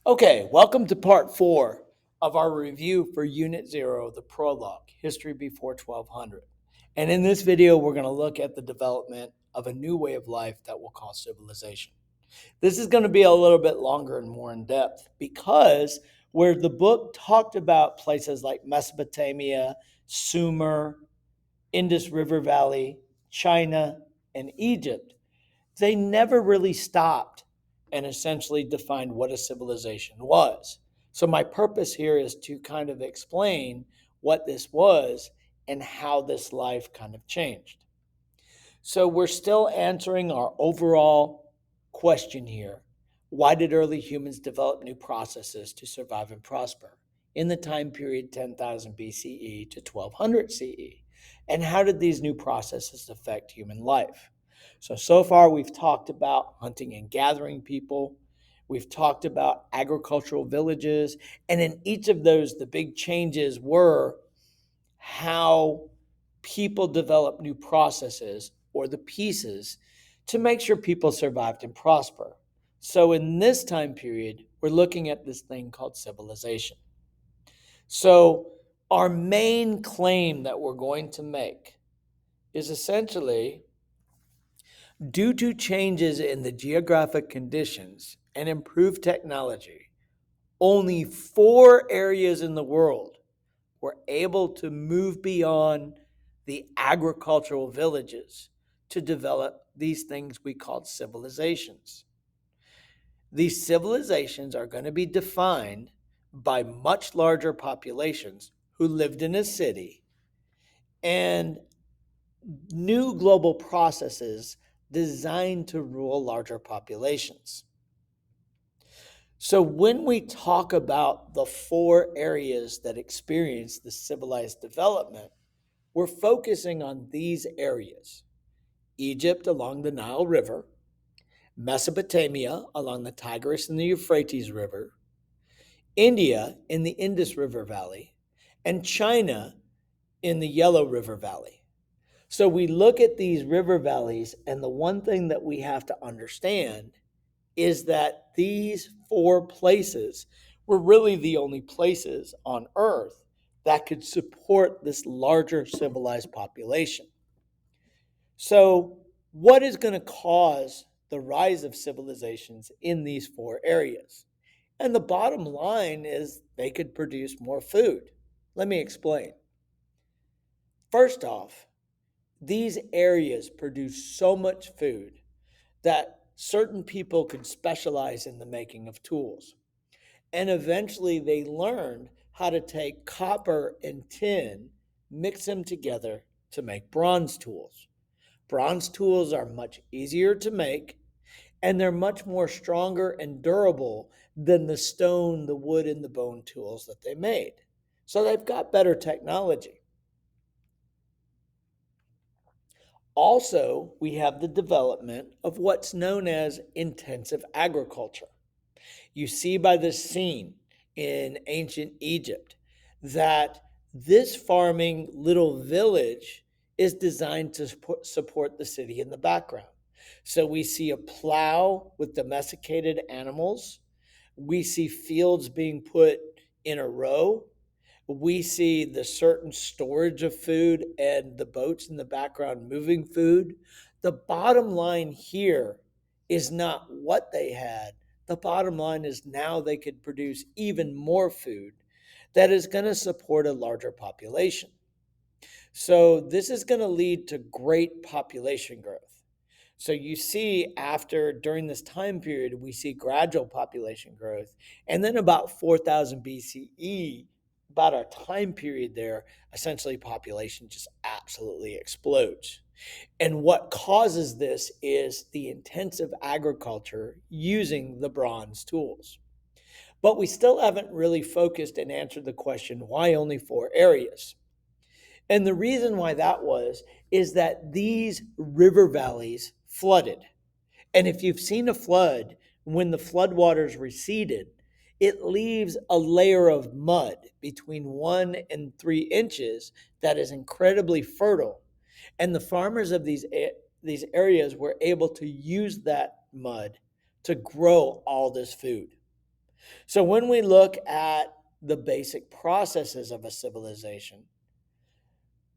Okay, welcome to part 4 of our review for Unit 0, the Prologue, History Before 1200. And in this video, we're going to look at the development of a new way of life that we'll call civilization. This is going to be a little bit longer and more in depth because where the book talked about places like Mesopotamia, Sumer, Indus River Valley, China, and Egypt, they never really stopped and essentially defined what a civilization was. So, my purpose here is to kind of explain what this was and how this life kind of changed. So, we're still answering our overall question here. Why did early humans develop new processes to survive and prosper in the time period 10,000 BCE to 1200 CE? And how did these new processes affect human life? So far we've talked about hunting and gathering people. We've talked about agricultural villages. And in each of those, the big changes were how people develop new processes or the pieces to make sure people survived and prosper. So in this time period, we're looking at this thing called civilization. So our main claim that we're going to make is essentially due to changes in the geographic conditions and improved technology, only 4 areas in the world were able to move beyond the agricultural villages to develop these things we called civilizations. These civilizations are going to be defined by much larger populations who lived in a city and new global processes designed to rule larger populations. So, when we talk about the 4 areas that experienced the civilized development, we're focusing on these areas: Egypt along the Nile River, Mesopotamia along the Tigris and the Euphrates River, India in the Indus River Valley, and China in the Yellow River Valley. So we look at these river valleys, and the one thing that we have to understand is that these 4 places were really the only places on Earth that could support this larger civilized population. So, what is going to cause the rise of civilizations in these 4 areas? And the bottom line is they could produce more food. Let me explain. First off, these areas produce so much food that certain people could specialize in the making of tools. And eventually they learned how to take copper and tin, mix them together to make bronze tools. Bronze tools are much easier to make, and they're much more stronger and durable than the stone, the wood, and the bone tools that they made. So they've got better technology. Also, we have the development of what's known as intensive agriculture. You see by this scene in ancient Egypt that this farming little village is designed to support the city in the background. So we see a plow with domesticated animals. We see fields being put in a row. We see the certain storage of food and the boats in the background moving food. The bottom line here is not what they had. The bottom line is now they could produce even more food that is going to support a larger population. So this is going to lead to great population growth. So you see during this time period, we see gradual population growth. And then about 4000 BCE, about our time period there, essentially population just absolutely explodes. And what causes this is the intensive agriculture using the bronze tools. But we still haven't really focused and answered the question, why only 4 areas? And the reason why that is that these river valleys flooded. And if you've seen a flood, when the floodwaters receded, it leaves a layer of mud between 1 and 3 inches that is incredibly fertile. And the farmers of these areas were able to use that mud to grow all this food. So when we look at the basic processes of a civilization,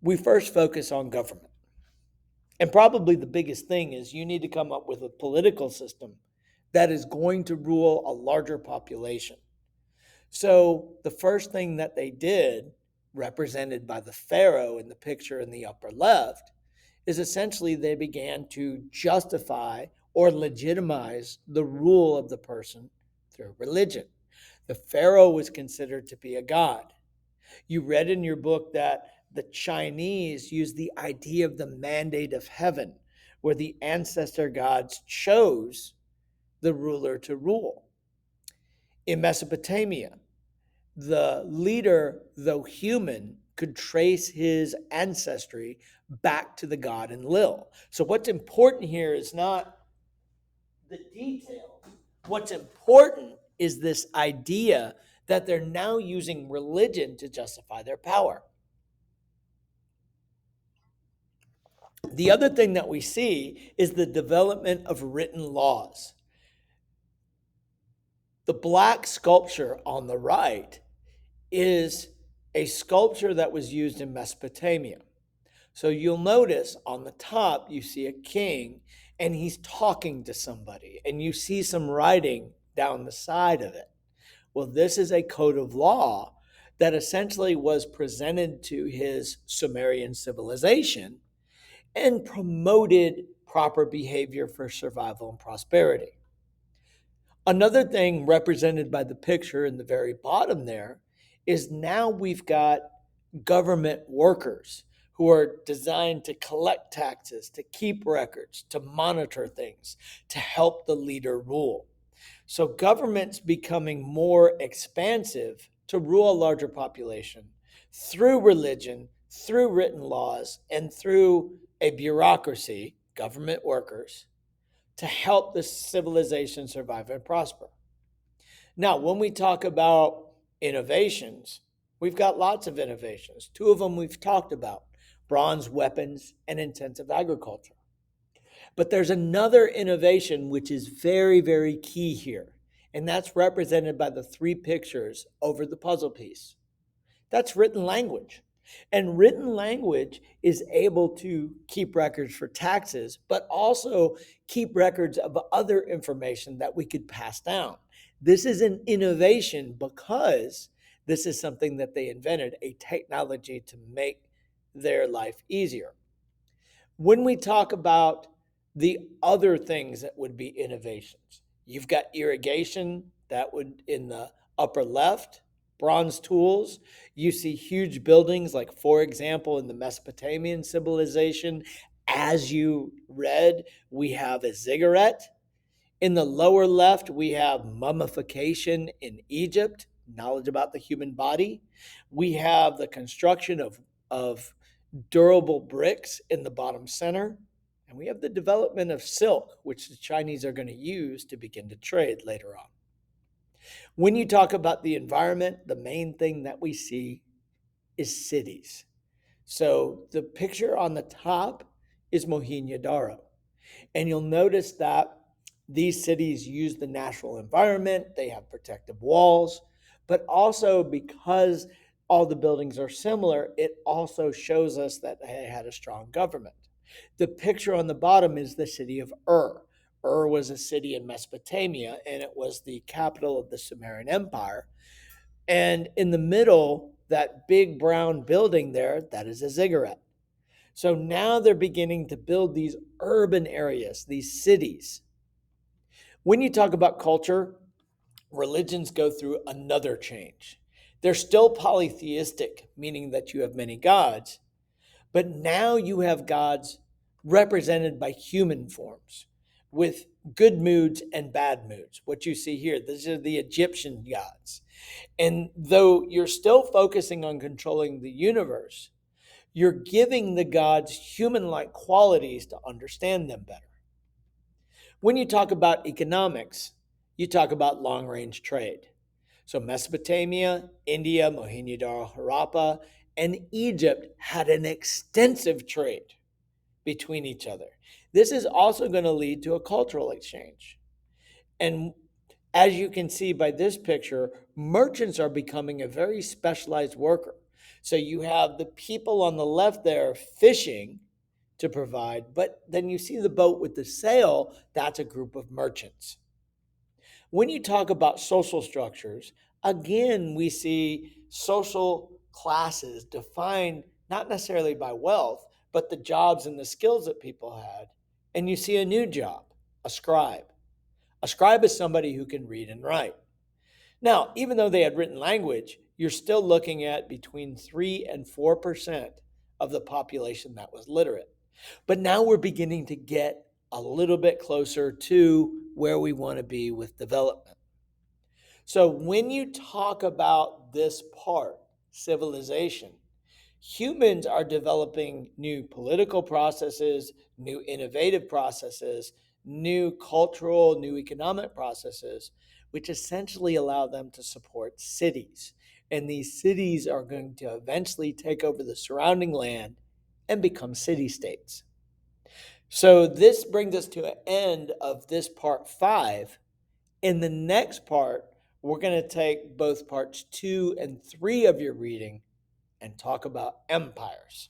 we first focus on government. And probably the biggest thing is you need to come up with a political system that is going to rule a larger population. So the first thing that they did, represented by the pharaoh in the picture in the upper left, is essentially they began to justify or legitimize the rule of the person through religion. The pharaoh was considered to be a god. You read in your book that the Chinese used the idea of the mandate of heaven, where the ancestor gods chose the ruler to rule. In Mesopotamia, the leader, though human, could trace his ancestry back to the god Enlil. So, what's important here is not the details. What's important is this idea that they're now using religion to justify their power. The other thing that we see is the development of written laws. The black sculpture on the right is a sculpture that was used in Mesopotamia. So you'll notice on the top, you see a king and he's talking to somebody, and you see some writing down the side of it. Well, this is a code of law that essentially was presented to his Sumerian civilization and promoted proper behavior for survival and prosperity. Another thing represented by the picture in the very bottom there is now we've got government workers who are designed to collect taxes, to keep records, to monitor things, to help the leader rule. So government's becoming more expansive to rule a larger population through religion, through written laws, and through a bureaucracy, government workers, to help the civilization survive and prosper. Now, when we talk about innovations, we've got lots of innovations. Two of them we've talked about: bronze weapons and intensive agriculture. But there's another innovation which is very, very key here, and that's represented by the three pictures over the puzzle piece. That's written language. And written language is able to keep records for taxes, but also keep records of other information that we could pass down. This is an innovation because this is something that they invented, a technology to make their life easier. When we talk about the other things that would be innovations, you've got irrigation, that would in the upper left, bronze tools. You see huge buildings, like, for example, in the Mesopotamian civilization, as you read, we have a ziggurat. In the lower left, we have mummification in Egypt, knowledge about the human body. We have the construction of durable bricks in the bottom center. And we have the development of silk, which the Chinese are going to use to begin to trade later on. When you talk about the environment, the main thing that we see is cities. So the picture on the top is Mohenjo-Daro. And you'll notice that these cities use the natural environment, they have protective walls, but also because all the buildings are similar, it also shows us that they had a strong government. The picture on the bottom is the city of Ur. Ur was a city in Mesopotamia, and it was the capital of the Sumerian Empire. And in the middle, that big brown building there, that is a ziggurat. So now they're beginning to build these urban areas, these cities. When you talk about culture, religions go through another change. They're still polytheistic, meaning that you have many gods, but now you have gods represented by human forms with good moods and bad moods. What you see here, these are the Egyptian gods. And though you're still focusing on controlling the universe, you're giving the gods human-like qualities to understand them better. When you talk about economics, you talk about long-range trade. So Mesopotamia, India, Mohenjo-Daro, Harappa, and Egypt had an extensive trade between each other. This is also going to lead to a cultural exchange. And As you can see by this picture, merchants are becoming a very specialized worker. So you have the people on the left there fishing to provide, but then you see the boat with the sail, that's a group of merchants. When you talk about social structures, again, we see social classes defined not necessarily by wealth, but the jobs and the skills that people had. And you see a new job, a scribe. A scribe is somebody who can read and write. Now, even though they had written language, you're still looking at between 3 and 4% of the population that was literate. But now we're beginning to get a little bit closer to where we want to be with development. So when you talk about this part, civilization, humans are developing new political processes, new innovative processes, new cultural, new economic processes, which essentially allow them to support cities. And these cities are going to eventually take over the surrounding land and become city states. So this brings us to an end of this part 5. In the next part, we're going to take both parts 2 and 3 of your reading and talk about empires.